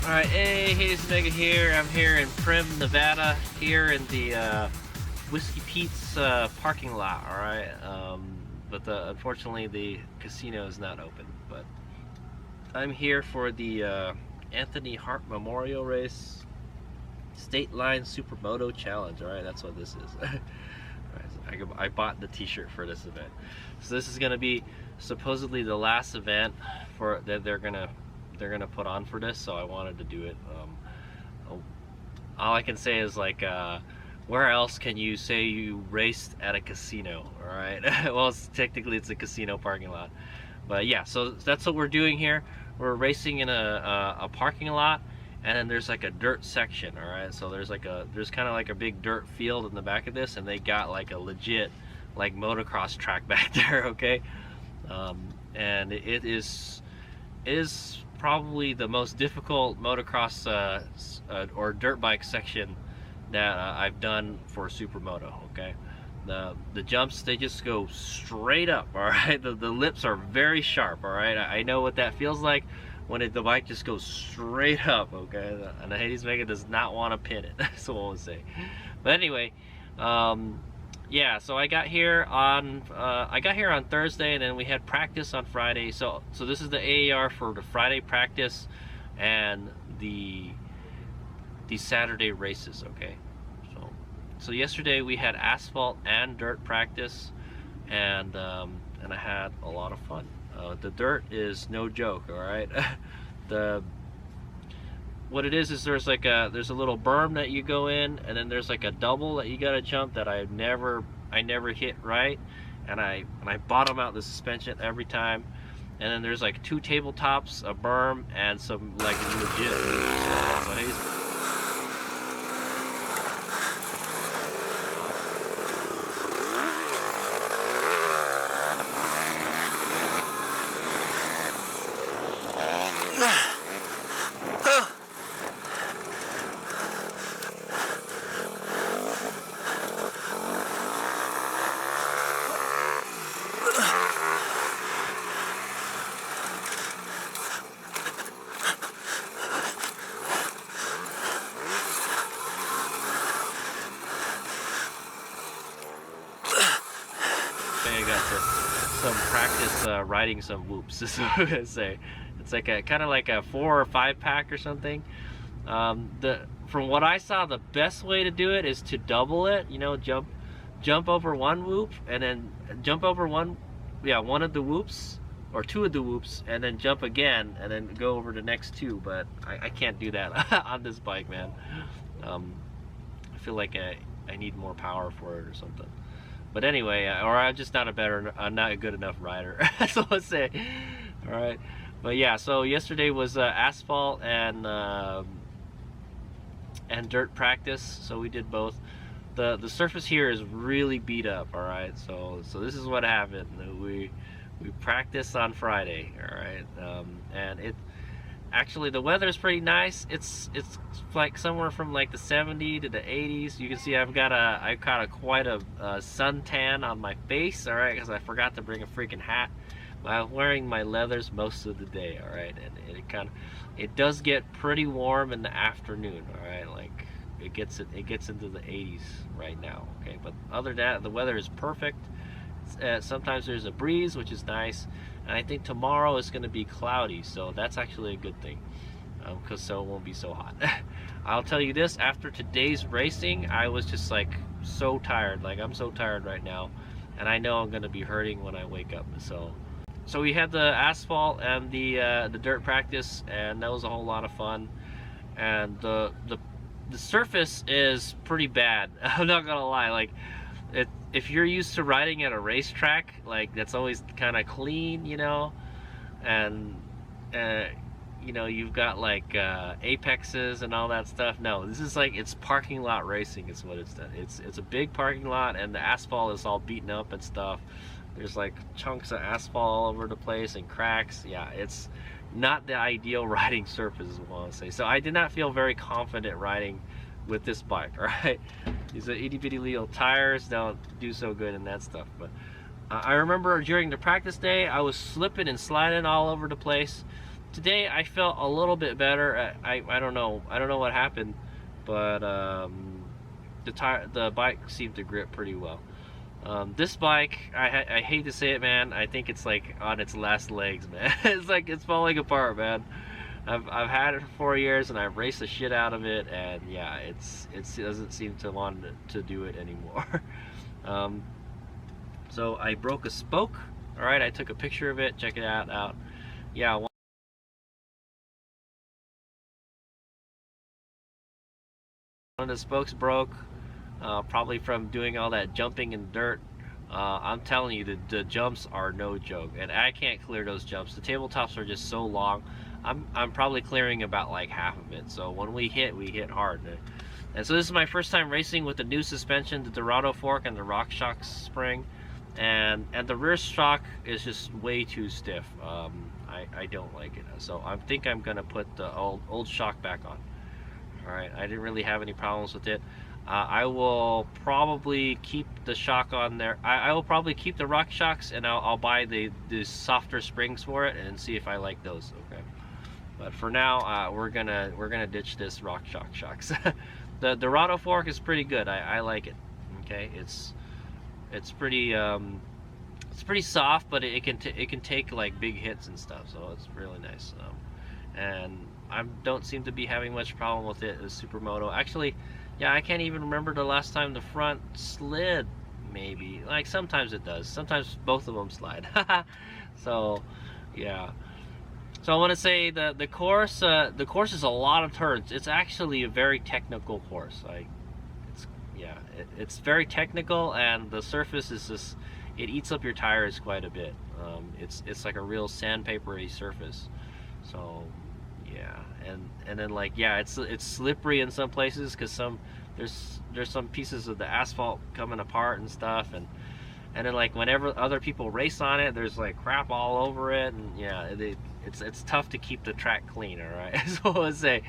Alright, hey, HadesOmega here. I'm here in Primm, Nevada, here in the Whiskey Pete's parking lot, alright? But unfortunately the casino is not open. But I'm here for the Anthony Hart Memorial Race Stateline Supermoto Challenge, alright? That's what this is. Right, so I bought the t-shirt for this event. So this is going to be supposedly the last event for that they're gonna put on for this, so I wanted to do it. All I can say is, like, where else can you say you raced at a casino, alright? Well, technically it's a casino parking lot. But yeah, so that's what we're doing here. We're racing in a parking lot, and then there's like a dirt section, alright? So there's kind of like a big dirt field in the back of this, and they got like a legit like motocross track back there, okay? And it is probably the most difficult motocross or dirt bike section that I've done for Supermoto, okay? The jumps, they just go straight up, all right? The lips are very sharp, all right? I know what that feels like when the bike just goes straight up, okay? And the HadesOmega does not want to pin it, that's what I want to say. But anyway, yeah, so I got here on Thursday, and then we had practice on Friday. So this is the AAR for the Friday practice and the Saturday races, okay? So yesterday we had asphalt and dirt practice, and I had a lot of fun. The dirt is no joke, all right? What it is there's a little berm that you go in, and then there's like a double that you gotta jump that I never hit right, and I bottom out the suspension every time. And then there's like 2 tabletops, a berm, and some like legit. I got some practice riding some whoops, is what I'm gonna say. It's like a kind of like a 4 or 5 pack or something. From what I saw, the best way to do it is to double it. You know, jump over one whoop, and then jump over one of the whoops or 2 of the whoops, and then jump again, and then go over the next 2. But I can't do that on this bike, man. I feel like I need more power for it or something. But anyway, or I'm just not a good enough rider. So let's say, all right. But yeah, so yesterday was asphalt and dirt practice. So we did both. The surface here is really beat up. All right. So this is what happened. We practiced on Friday. All right. And actually the weather is pretty nice. It's like somewhere from like the 70 to the 80s. You can see I've got quite a suntan on my face, all right, because I forgot to bring a freaking hat. I'm wearing my leathers most of the day, all right, and it does get pretty warm in the afternoon, all right, like it gets into the 80s right now, okay. But other than that, the weather is perfect. Sometimes there's a breeze, which is nice, and I think tomorrow is going to be cloudy, so that's actually a good thing, because so it won't be so hot. I'll tell you this, after today's racing, I was just like so tired. Like, I'm so tired right now, and I know I'm going to be hurting when I wake up. So we had the asphalt and the dirt practice, and that was a whole lot of fun. And the surface is pretty bad. I'm not gonna lie. Like, if you're used to riding at a racetrack, like, that's always kind of clean, you know, and you know, you've got like apexes and all that stuff. No, this is like, it's parking lot racing is what it's done. It's a big parking lot, and the asphalt is all beaten up and stuff. There's like chunks of asphalt all over the place and cracks. Yeah, it's not the ideal riding surface, is what I want to say. So I did not feel very confident riding with this bike, all right? These itty bitty little tires don't do so good in that stuff. But I remember during the practice day, I was slipping and sliding all over the place. today I felt a little bit better. I don't know what happened, but the bike seemed to grip pretty well. This bike, I hate to say it, man, I think it's like on its last legs, man. It's like it's falling apart, man. I've had it for 4 years and I've raced the shit out of it, and yeah, it doesn't seem to want to do it anymore. So I broke a spoke. All right, I took a picture of it. Check it out. Yeah, one of the spokes broke, probably from doing all that jumping in dirt. I'm telling you, the jumps are no joke, and I can't clear those jumps. The tabletops are just so long. I'm probably clearing about like half of it. So when we hit hard. And so this is my first time racing with the new suspension, the Dorado fork and the RockShox spring, and the rear shock is just way too stiff. I don't like it. So I think I'm gonna put the old shock back on. All right, I didn't really have any problems with it. I will probably keep the shock on there. I will probably keep the RockShox, and I'll buy the softer springs for it and see if I like those. Okay, but for now, we're gonna ditch this RockShox shocks. The Dorado fork is pretty good. I like it. Okay, it's pretty soft, but it can take like big hits and stuff, so it's really nice. And I don't seem to be having much problem with it as Supermoto. Actually, yeah, I can't even remember the last time the front slid. Maybe, like, sometimes it does. Sometimes both of them slide. So yeah. So I want to say the course is a lot of turns. It's actually a very technical course. It's very technical, and the surface is just, it eats up your tires quite a bit. It's like a real sandpapery surface. So yeah, and then, like, yeah, it's slippery in some places because there's some pieces of the asphalt coming apart and stuff, and then, like, whenever other people race on it, there's like crap all over it, and yeah, it's tough to keep the track clean. All right, that's what I would say.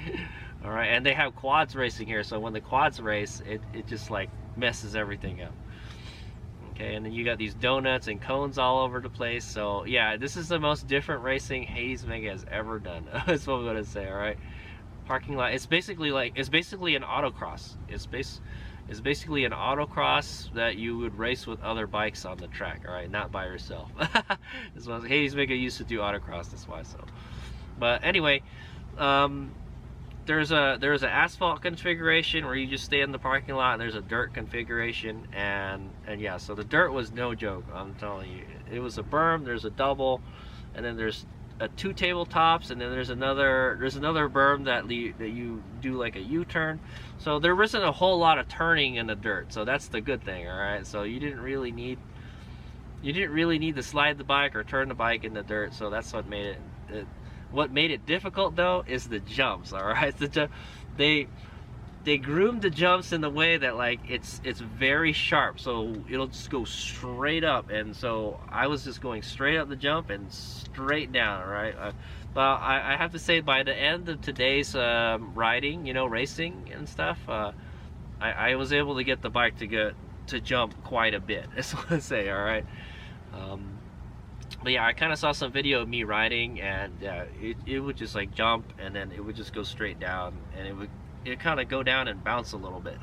All right, and they have quads racing here, so when the quads race, it just like messes everything up. Okay, and then you got these donuts and cones all over the place. So yeah, this is the most different racing HadesOmega has ever done. That's what I'm gonna say. All right, parking lot. It's basically an autocross. It's basically an autocross that you would race with other bikes on the track. All right, not by yourself. This was HadesOmega used to do autocross. That's why. So, but anyway, there's an asphalt configuration where you just stay in the parking lot, and there's a dirt configuration, and yeah, so the dirt was no joke. I'm telling you, it was a berm, there's a double, and then there's two tabletops, and then there's another berm that you do like a U-turn. So there wasn't a whole lot of turning in the dirt, so that's the good thing. All right, so you didn't really need to slide the bike or turn the bike in the dirt, so that's what made it. What made it difficult, though, is the jumps. All right, they groomed the jumps in the way that, like, it's very sharp, so it'll just go straight up, and so I was just going straight up the jump and straight down. All right, but I have to say, by the end of today's riding, racing and stuff, I was able to get the bike to jump quite a bit. That's what I say. All right. But yeah, I kind of saw some video of me riding, and it would just like jump, and then it would just go straight down, and it kind of go down and bounce a little bit.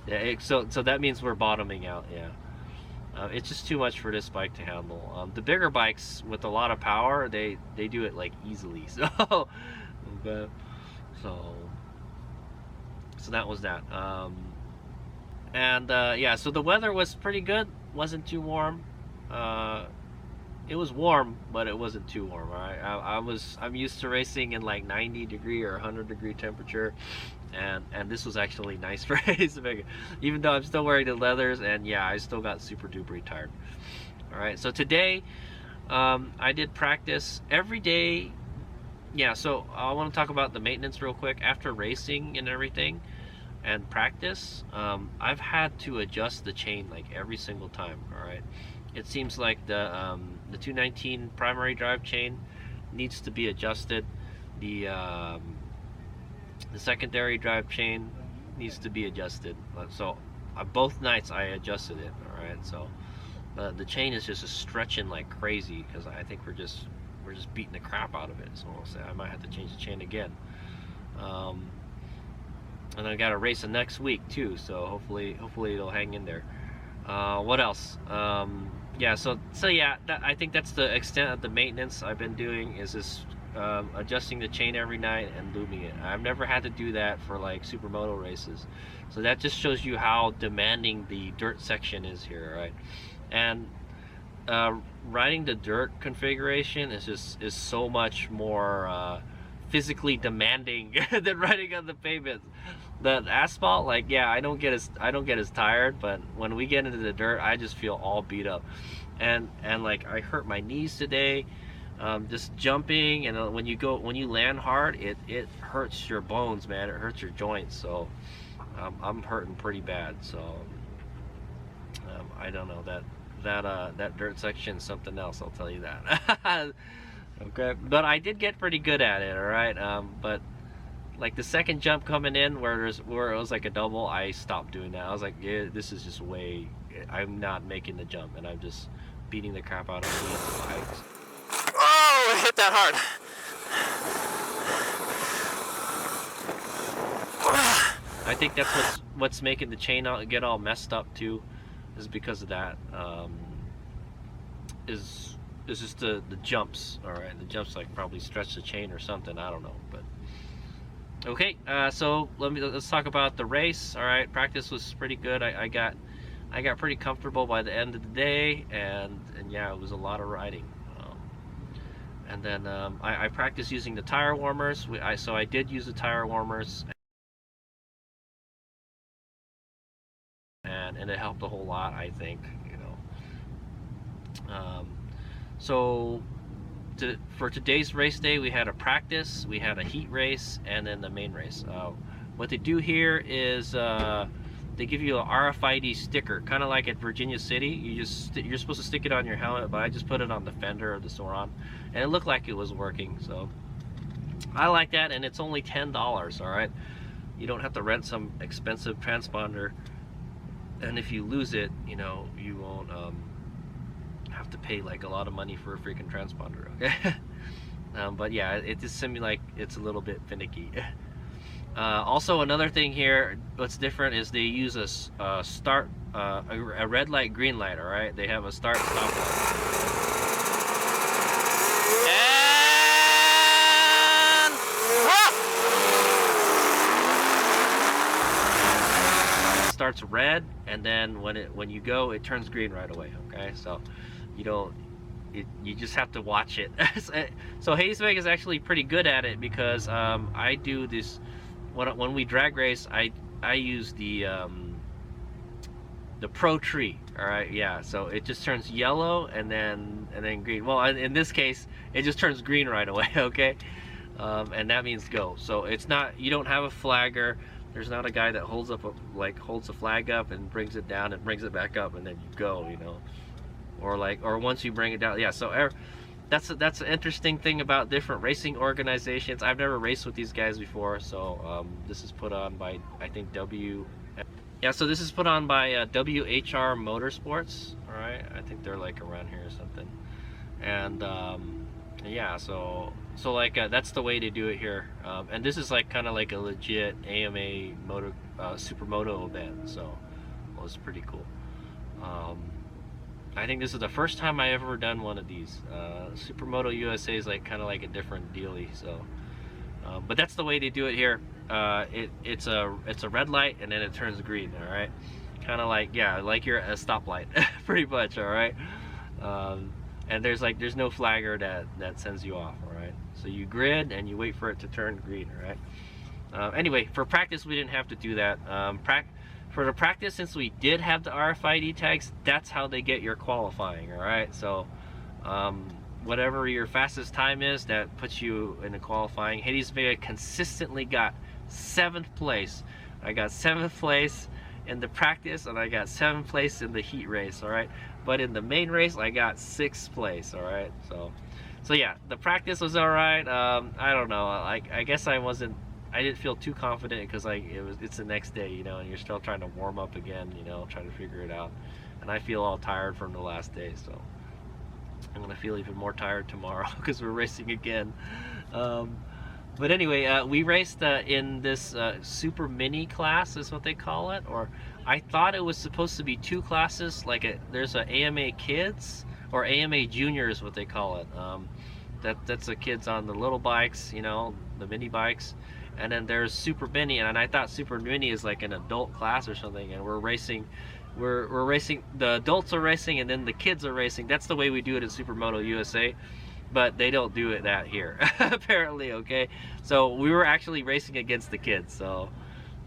Yeah, so that means we're bottoming out. Yeah, it's just too much for this bike to handle. The bigger bikes with a lot of power, they do it like easily. So, so that was that. Yeah, so the weather was pretty good. Wasn't too warm. It was warm, but it wasn't too warm. All right, I'm used to racing in like 90-degree or 100-degree temperature, and this was actually nice for HadesOmega, even though I'm still wearing the leathers, and yeah, I still got super duper tired. All right, so today I did practice every day. Yeah, so I want to talk about the maintenance real quick. After racing and everything and practice, I've had to adjust the chain like every single time. All right, it seems like the 219 primary drive chain needs to be adjusted. The secondary drive chain needs to be adjusted. So both nights I adjusted it. All right, so the chain is just stretching like crazy because I think we're just we're just beating the crap out of it. So I'll say I might have to change the chain again. And I got a race the next week too, so hopefully it'll hang in there. What else? Yeah, so yeah, I think that's the extent of the maintenance I've been doing, is this adjusting the chain every night and lubing it. I've never had to do that for like supermoto races, so that just shows you how demanding the dirt section is here, right? And riding the dirt configuration is so much more physically demanding than riding on the pavement. The asphalt, like, yeah, I don't get as tired, but when we get into the dirt, I just feel all beat up, and like I hurt my knees today, just jumping, and when you land hard, it hurts your bones, man. It hurts your joints. So I'm hurting pretty bad. So I don't know, that dirt section is something else, I'll tell you that. Okay, but I did get pretty good at it, all right. But like the second jump coming in where it was like a double, I stopped doing that. I was like, yeah, this is just way, I'm not making the jump, and I'm just beating the crap out of the bikes. Oh, it hit that hard. I think that's what's making the chain get all messed up too, is because of that. Is just the jumps. All right, the jumps like probably stretch the chain or something. I don't know, but okay. So let's talk about the race. All right, practice was pretty good. I got pretty comfortable by the end of the day, and yeah, it was a lot of riding. And then I practiced using the tire warmers. So I did use the tire warmers, and it helped a whole lot, I think, you know. So for today's race day, we had a practice, we had a heat race, and then the main race. What they do here is they give you a RFID sticker, kind of like at Virginia City. You're supposed to stick it on your helmet, but I just put it on the fender of the Soron, and it looked like it was working. So I like that, and it's only $10. All right, you don't have to rent some expensive transponder, and if you lose it, you know, you won't have to pay like a lot of money for a freaking transponder. Okay. But yeah, it just seems like it's a little bit finicky. Also, another thing here, what's different is they use a red light, green light. All right, they have a start stop light. And It starts red, and then when you go, it turns green right away. Okay, so you just have to watch it. So HadesOmega is actually pretty good at it, because I do this. When we drag race, I use the Pro Tree. All right, yeah. So it just turns yellow and then green. Well, in this case, it just turns green right away. Okay, and that means go. So it's not, you don't have a flagger. There's not a guy that holds a flag up and brings it down and brings it back up, and then you go. You know, or once you bring it down, yeah. So that's an interesting thing about different racing organizations. I've never raced with these guys before, so this is put on by, I think, so this is put on by WHR Motorsports. All right, I think they're like around here or something. And yeah, so like that's the way to do it here. And this is like kind of like a legit AMA supermoto event, so it was pretty cool. I think this is the first time I ever done one of these. Supermoto USA is like kind of like a different dealie. So, but that's the way they do it here. It's a red light, and then it turns green. All right, kind of like, yeah, like you're at a stoplight, pretty much. All right, and there's no flagger that sends you off. All right, so you grid and you wait for it to turn green. All right. Anyway, for practice we didn't have to do that. For the practice, since we did have the RFID tags, that's how they get your qualifying. All right, so whatever your fastest time is, that puts you in the qualifying. HadesOmega consistently got 7th place. I got 7th place in the practice, and I got 7th place in the heat race. All right, but in the main race, I got 6th place. All right, so yeah, the practice was all right. I don't know, I guess I didn't feel too confident, because like it's the next day, you know, and you're still trying to warm up again, you know, trying to figure it out, and I feel all tired from the last day. So I'm gonna feel even more tired tomorrow because we're racing again. But anyway, we raced in this super mini class is what they call it, or I thought it was supposed to be 2 classes. Like there's a AMA Kids or AMA Junior is what they call it. That's the kids on the little bikes, you know, the mini bikes, and then there's super mini, and I thought super mini is like an adult class or something, and we're racing. We're racing. The adults are racing, and then the kids are racing. That's the way we do it in Supermoto USA. But they don't do it that here apparently. Okay, so we were actually racing against the kids, so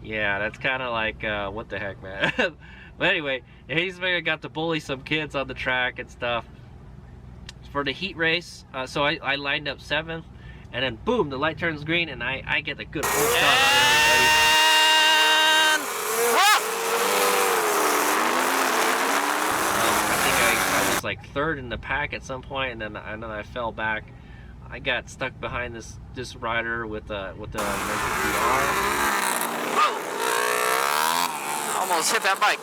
yeah, that's kind of like what the heck, man. But anyway, HadesOmega got to bully some kids on the track and stuff for the heat race. So I lined up 7th, and then boom, the light turns green, and I get a good full shot on everybody. I was like 3rd in the pack at some point, and then I fell back. I got stuck behind this rider with the emergency arm. Whoa! Almost hit that bike.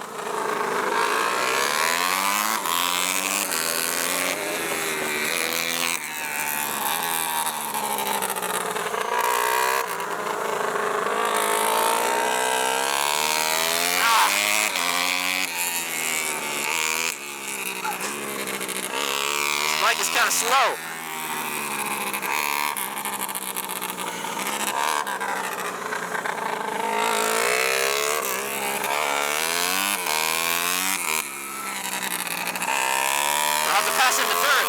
Bike is kind of slow. I'll have to pass into 3rd.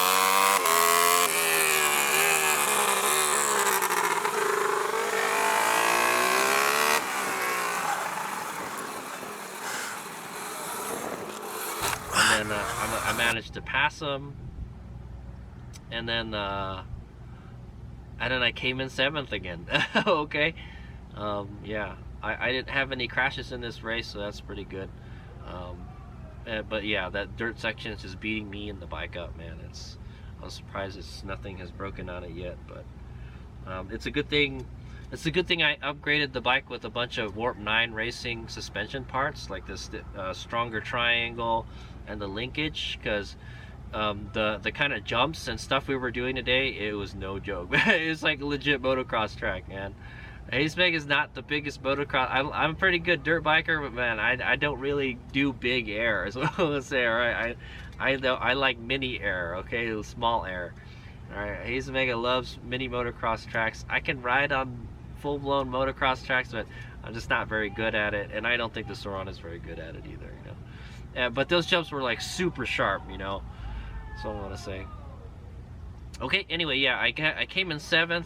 And then I managed to pass him. And then I came in 7th again. Okay, yeah, I didn't have any crashes in this race, so that's pretty good. But yeah, that dirt section is just beating me and the bike up, man. I'm surprised nothing has broken on it yet, but it's a good thing. It's a good thing I upgraded the bike with a bunch of Warp 9 racing suspension parts, like this stronger triangle and the linkage, because the kind of jumps and stuff we were doing today, it was no joke. It was like a legit motocross track, man. HadesOmega is not the biggest motocross. I'm a pretty good dirt biker, but man, I don't really do big air, is what I'm gonna say. All right, I like mini air, okay, small air. All right, HadesOmega loves mini motocross tracks. I can ride on full-blown motocross tracks, but I'm just not very good at it, and I don't think the Sauron is very good at it either, you know. But those jumps were like super sharp, you know. That's all I want to say. Okay, anyway, yeah, I came in 7th.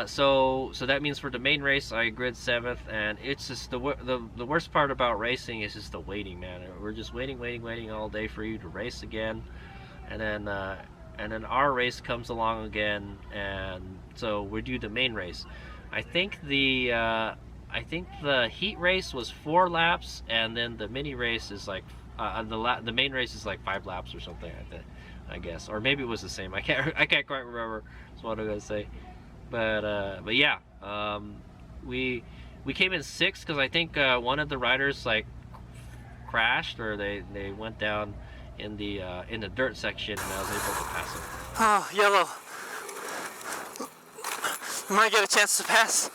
So that means for the main race, I grid 7th, and it's just the worst part about racing is just the waiting, man. We're just waiting all day for you to race again, and then our race comes along again, and so we do the main race. I think the heat race was 4 laps, and then the mini race is like the main race is like 5 laps or something, I guess, or maybe it was the same. I can't quite remember. That's what I'm gonna say. But yeah, we came in 6th because I think one of the riders like crashed, or they went down in the dirt section, and I was able to pass them. Oh, yellow. Might get a chance to pass.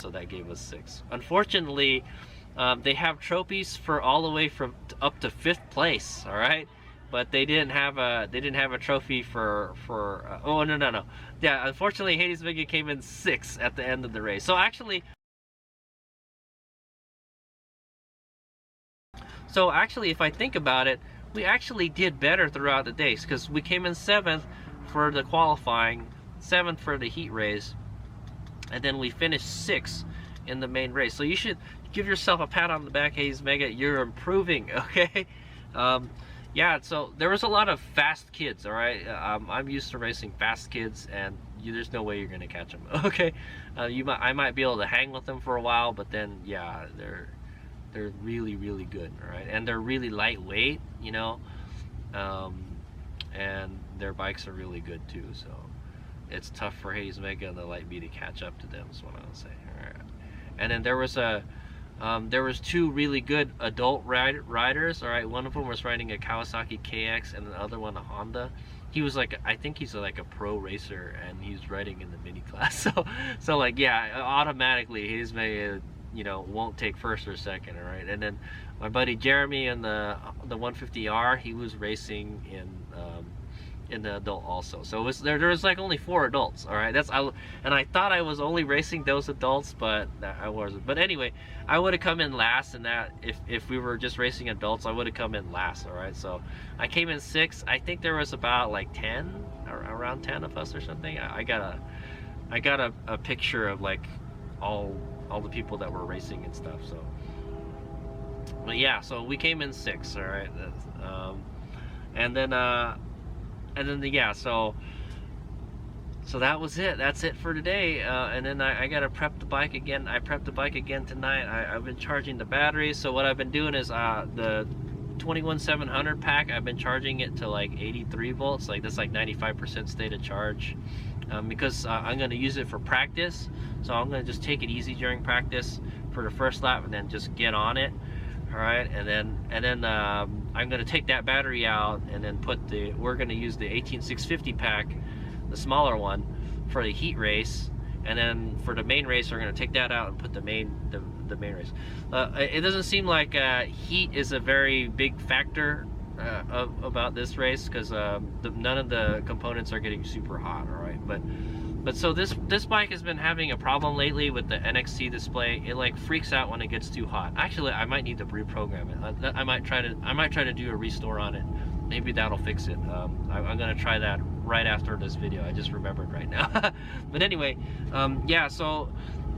So that gave us 6. Unfortunately, they have trophies for all the way from up to 5th place. All right, but they didn't have a trophy for oh no. Yeah, unfortunately, HadesOmega came in 6th at the end of the race. So actually, if I think about it, we actually did better throughout the days, because we came in 7th for the qualifying, 7th for the heat race, and then we finished 6th in the main race. So you should give yourself a pat on the back, HadesOmega. You're improving, okay? Yeah, so there was a lot of fast kids, all right? I'm used to racing fast kids, and there's no way you're gonna catch them, okay? I might be able to hang with them for a while, but then, yeah, they're really, really good, all right? And they're really lightweight, you know, and their bikes are really good too. So it's tough for HadesOmega and the Light B to catch up to them, is what I would say. All right. And then there was two really good adult riders. All right, one of them was riding a Kawasaki KX, and the other one a Honda. He was like, I think he's like a pro racer, and he's riding in the mini class. So like, yeah, automatically HadesOmega, you know, won't take first or second. All right. And then my buddy Jeremy in the 150R, he was racing in the adult also. So it was, there was like only 4 adults. All right, and I thought I was only racing those adults, but I wasn't. But anyway, I would have come in last in that. If we were just racing adults, I would have come in last. All right, so I came in 6th. I think there was about like 10, around 10 of us or something. I got a picture of like all the people that were racing and stuff. So, but yeah, so we came in 6th. All right, and then yeah, so that was it. That's it for today. And then I gotta prep the bike again. I prepped the bike again tonight. I've been charging the batteries. So what I've been doing is the 21700 pack, I've been charging it to like 83 volts. Like that's like 95% state of charge, because I'm gonna use it for practice. So I'm gonna just take it easy during practice for the first lap, and then just get on it. All right, and then I'm gonna take that battery out, and then we're gonna use the 18650 pack, the smaller one, for the heat race, and then for the main race we're gonna take that out and put the main race. It doesn't seem like heat is a very big factor about this race, because none of the components are getting super hot. All right, but so this bike has been having a problem lately with the NXT display. It like freaks out when it gets too hot. Actually, I might need to reprogram it. I might try to do a restore on it. Maybe that'll fix it. I'm gonna try that right after this video. I just remembered right now. But anyway, yeah. So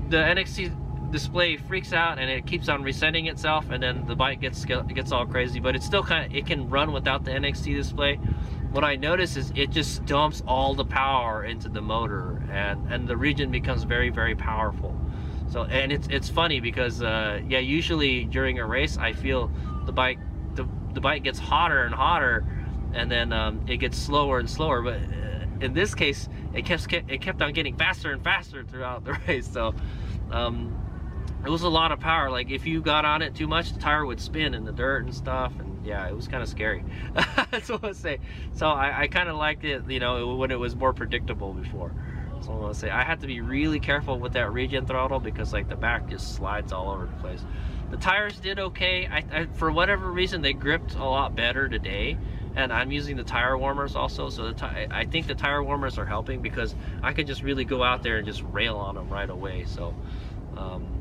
the NXT display freaks out and it keeps on resetting itself, and then the bike gets all crazy. But it's still it can run without the NXT display. What I notice is it just dumps all the power into the motor, and the region becomes very, very powerful. So, and it's funny because yeah, usually during a race I feel the bike gets hotter and hotter, and then it gets slower and slower. But in this case, it kept on getting faster and faster throughout the race. So it was a lot of power. Like if you got on it too much, the tire would spin in the dirt and stuff, and yeah, it was kind of scary. That's what I say. So I kind of liked it, you know, when it was more predictable before. So I want to say I had to be really careful with that regen throttle, because like the back just slides all over the place. The tires did okay. For whatever reason, they gripped a lot better today, and I'm using the tire warmers also. So I think the tire warmers are helping, because I could just really go out there and just rail on them right away. So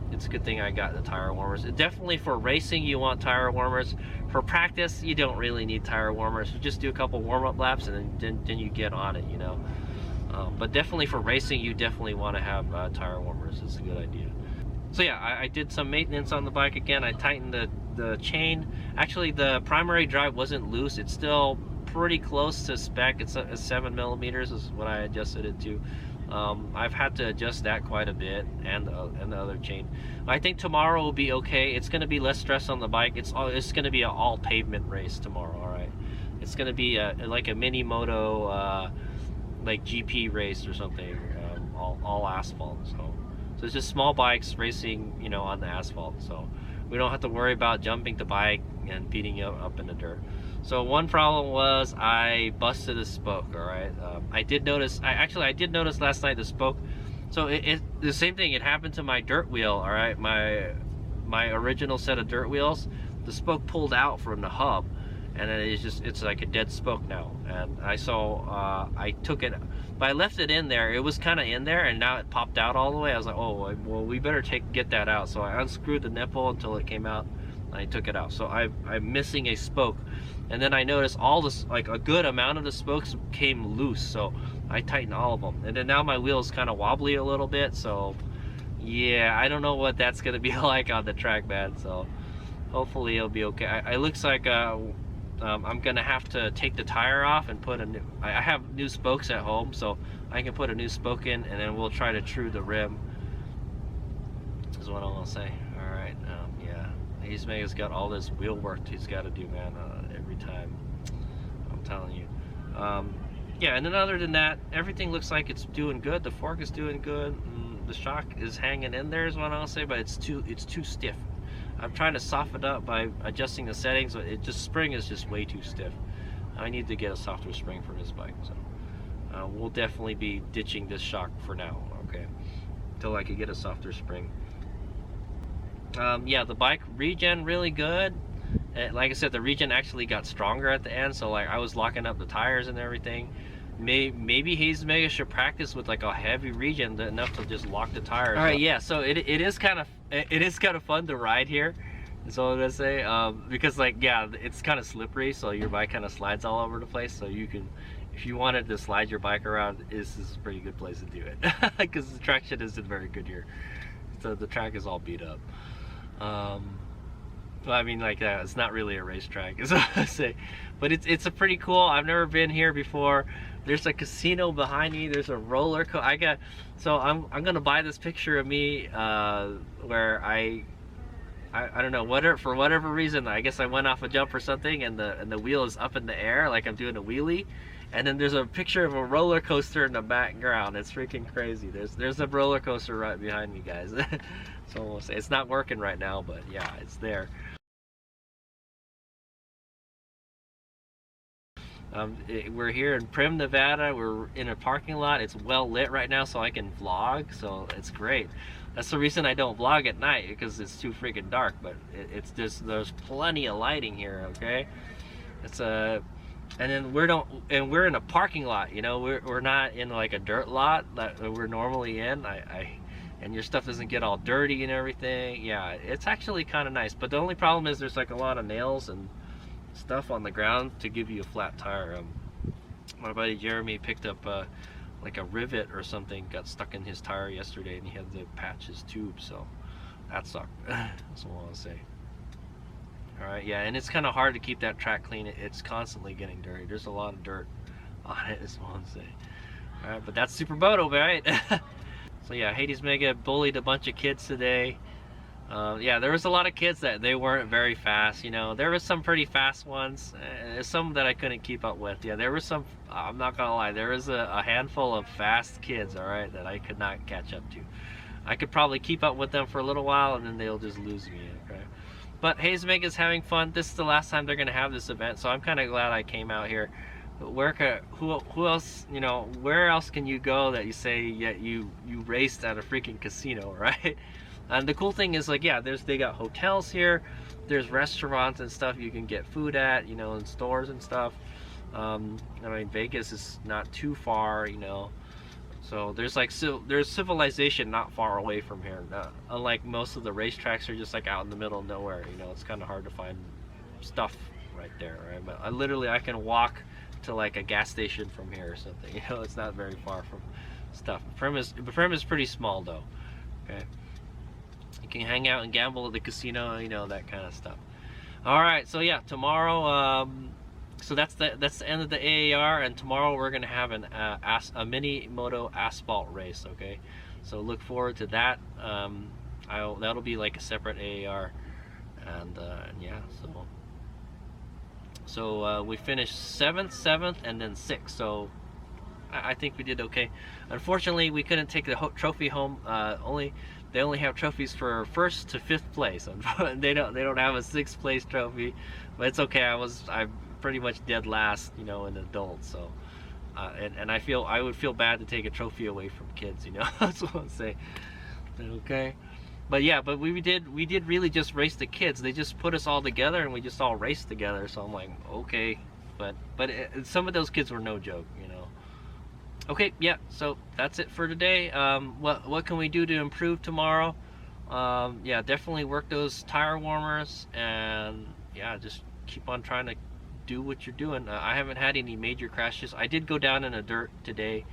it's a good thing I got the tire warmers. Definitely for racing, you want tire warmers. For practice, you don't really need tire warmers. You just do a couple warm-up laps, and then you get on it, you know. But definitely for racing, you definitely want to have tire warmers. It's a good idea. So yeah, I did some maintenance on the bike again. I tightened the chain. Actually, the primary drive wasn't loose. It's still pretty close to spec. It's 7 millimeters is what I adjusted it to. I've had to adjust that quite a bit, and the other chain. I think tomorrow will be okay. It's going to be less stress on the bike. It's going to be an all pavement race tomorrow. All right, it's going to be like a mini moto, like GP race or something. All asphalt. So it's just small bikes racing, you know, on the asphalt. So we don't have to worry about jumping the bike and beating it up in the dirt. So one problem was I busted a spoke. All right, I did notice last night the spoke. So the same thing, it happened to my dirt wheel. All right, my original set of dirt wheels, the spoke pulled out from the hub, and then it's like a dead spoke now. And I took it, but I left it in there. It was kind of in there, and now it popped out all the way. I was like, oh well, we better get that out. So I unscrewed the nipple until it came out, and I took it out. So I'm missing a spoke. And then I noticed all this, like a good amount of the spokes came loose, so I tightened all of them. And then now my wheel's kind of wobbly a little bit, so yeah, I don't know what that's gonna be like on the track, man. So hopefully it'll be okay. It looks like I'm gonna have to take the tire off and put a new. I have new spokes at home, so I can put a new spoke in, and then we'll try to true the rim. Is what I want to say. All right, yeah. HadesOmega's got all this wheel work he's got to do, man, every time. I'm telling you. Yeah, and then other than that, everything looks like it's doing good. The fork is doing good. The shock is hanging in there, is what I'll say, but it's too stiff. I'm trying to soften it up by adjusting the settings, but spring is just way too stiff. I need to get a softer spring for this bike, so we'll definitely be ditching this shock for now, okay, until I can get a softer spring. Yeah, the bike regen really good. Like I said, the regen actually got stronger at the end, so like I was locking up the tires and everything. Maybe HadesOmega should practice with like a heavy regen enough to just lock the tires. All right, yeah. So it is kind of fun to ride here. That's all I'm gonna say. Because like yeah, it's kind of slippery, so your bike kind of slides all over the place. So you can, if you wanted to slide your bike around, this is a pretty good place to do it. Because the traction isn't very good here. So the track is all beat up. Well, I mean, like it's not really a racetrack, is what I say, but it's a pretty cool. I've never been here before. There's a casino behind me. There's a roller coaster. So I'm gonna buy this picture of me where I don't know, for whatever reason, I guess I went off a jump or something, and the wheel is up in the air like I'm doing a wheelie, and then there's a picture of a roller coaster in the background. It's freaking crazy. There's a roller coaster right behind me, guys. So we'll say it's not working right now, but yeah, it's there. We're here in Primm, Nevada. We're in a parking lot. It's well lit right now, so I can vlog, so it's great. That's the reason I don't vlog at night, because it's too freaking dark, but it's just, there's plenty of lighting here, okay? It's and then we're in a parking lot, you know. We're not in like a dirt lot that we're normally in. And your stuff doesn't get all dirty and everything. Yeah, it's actually kind of nice, but the only problem is there's like a lot of nails and stuff on the ground to give you a flat tire. My buddy Jeremy picked up like a rivet or something, got stuck in his tire yesterday, and he had to patch his tube, so that sucked. That's all I want to say. All right, yeah, and it's kind of hard to keep that track clean. It's constantly getting dirty. There's a lot of dirt on it, is what I want to say. All right, but that's Supermoto, right? So yeah, HadesOmega bullied a bunch of kids today. Yeah, there was a lot of kids that they weren't very fast, you know. There was some pretty fast ones, some that I couldn't keep up with. Yeah, there was some, I'm not gonna lie, there was a handful of fast kids, all right, that I could not catch up to. I could probably keep up with them for a little while, and then they'll just lose me, okay? But HadesOmega is having fun. This is the last time they're gonna have this event, so I'm kind of glad I came out here. But who else, you know, where else can you go that you say you raced at a freaking casino, right? And the cool thing is, like, yeah, they got hotels here, there's restaurants and stuff you can get food at, you know, in stores and stuff. I mean, Vegas is not too far, you know, so there's like, there's civilization not far away from here. Unlike most of the racetracks are just like out in the middle of nowhere, you know. It's kind of hard to find stuff right there, right? But I can walk to like a gas station from here or something, you know. It's not very far from stuff. Primm is pretty small though, okay. You can hang out and gamble at the casino, you know, that kind of stuff. All right, so yeah, tomorrow, so that's the end of the AAR, and tomorrow we're gonna have a mini moto asphalt race, okay? So look forward to that. That'll be like a separate AAR, and yeah, so we finished 7th, and then 6th. So I think we did okay. Unfortunately, we couldn't take the trophy home. They only have trophies for 1st to 5th place. They don't have a 6th place trophy, but it's okay. I'm pretty much dead last, you know, in adults. So and I would feel bad to take a trophy away from kids, you know. That's what I'm saying. Okay. But yeah, but we did really just race the kids. They just put us all together and we just all raced together. So I'm like, okay, but some of those kids were no joke, you know. Okay, yeah, so that's it for today. What can we do to improve tomorrow? Yeah, definitely work those tire warmers, and yeah, just keep on trying to do what you're doing. I haven't had any major crashes. I did go down in the dirt today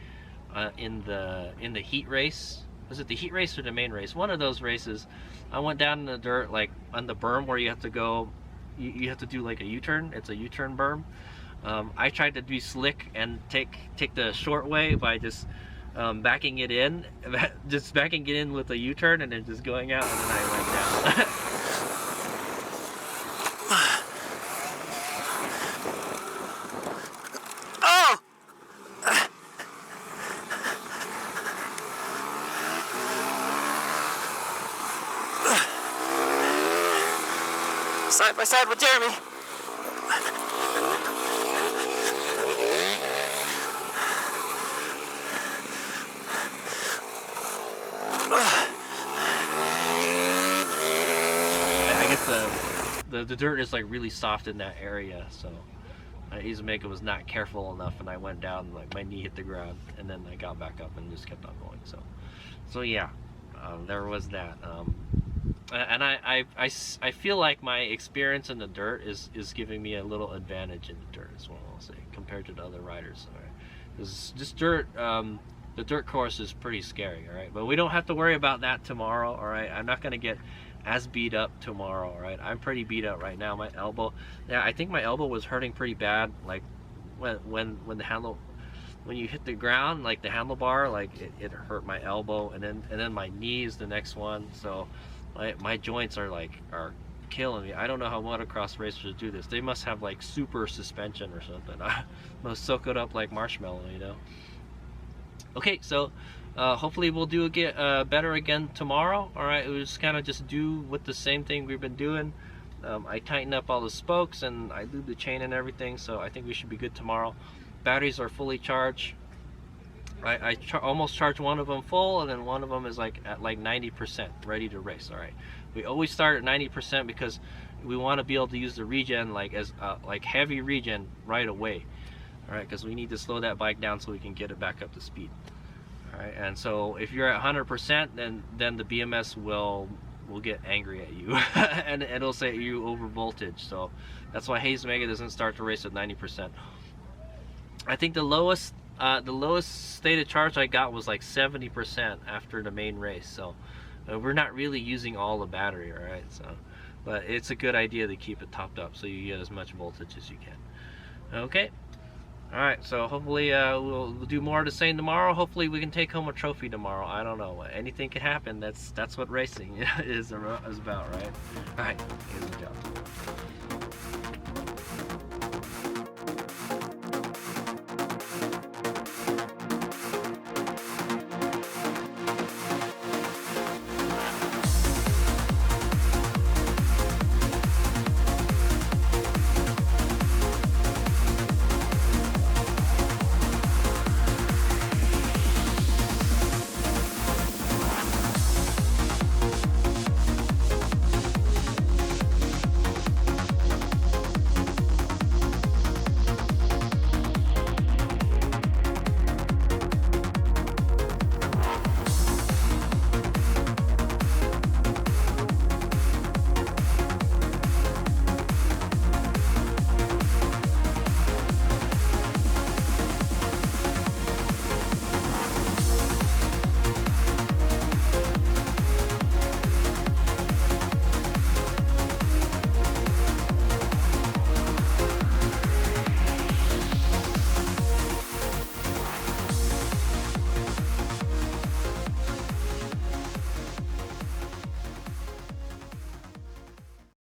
in the heat race. Was it the heat race or the main race? One of those races. I went down in the dirt, like on the berm where you have to go, you have to do like a U-turn. It's a U-turn berm. I tried to be slick and take the short way by just backing it in, with a U-turn and then just going out, and then I went down. Side by side with Jeremy. I guess the dirt is like really soft in that area, so HadesOmega was not careful enough, and I went down, like my knee hit the ground, and then I got back up and just kept on going. So yeah, there was that. And I feel like my experience in the dirt is giving me a little advantage in the dirt, is what I'll say, compared to the other riders. All right, because this dirt, the dirt course is pretty scary. All right, but we don't have to worry about that tomorrow. All right, I'm not gonna get as beat up tomorrow. All right, I'm pretty beat up right now. My elbow, yeah, I think my elbow was hurting pretty bad. Like when the handle, when you hit the ground, like the handlebar, like it hurt my elbow, and then my knee is the next one. So my joints are killing me. I don't know how motocross racers do this. They must have like super suspension or something. I must soak it up like marshmallow, you know. Okay, so hopefully we'll get better again tomorrow. All right, we'll just kind of just do with the same thing we've been doing. I tightened up all the spokes and I lubed the chain and everything, so I think we should be good tomorrow. Batteries are fully charged. I almost charged one of them full, and then one of them is like at like 90% ready to race. All right, we always start at 90% because we want to be able to use the regen like as like heavy regen right away. All right, because we need to slow that bike down so we can get it back up to speed. All right, and so if you're at 100%, then the BMS will get angry at you and it'll say you over voltage. So that's why HadesOmega doesn't start the race at 90%. I think the lowest state of charge I got was like 70% after the main race. So we're not really using all the battery. All right, so but it's a good idea to keep it topped up so you get as much voltage as you can. Okay. Alright, so hopefully we'll do more of the same tomorrow. Hopefully we can take home a trophy tomorrow. I don't know. Anything can happen. That's what racing is about, right? Alright, here's the job.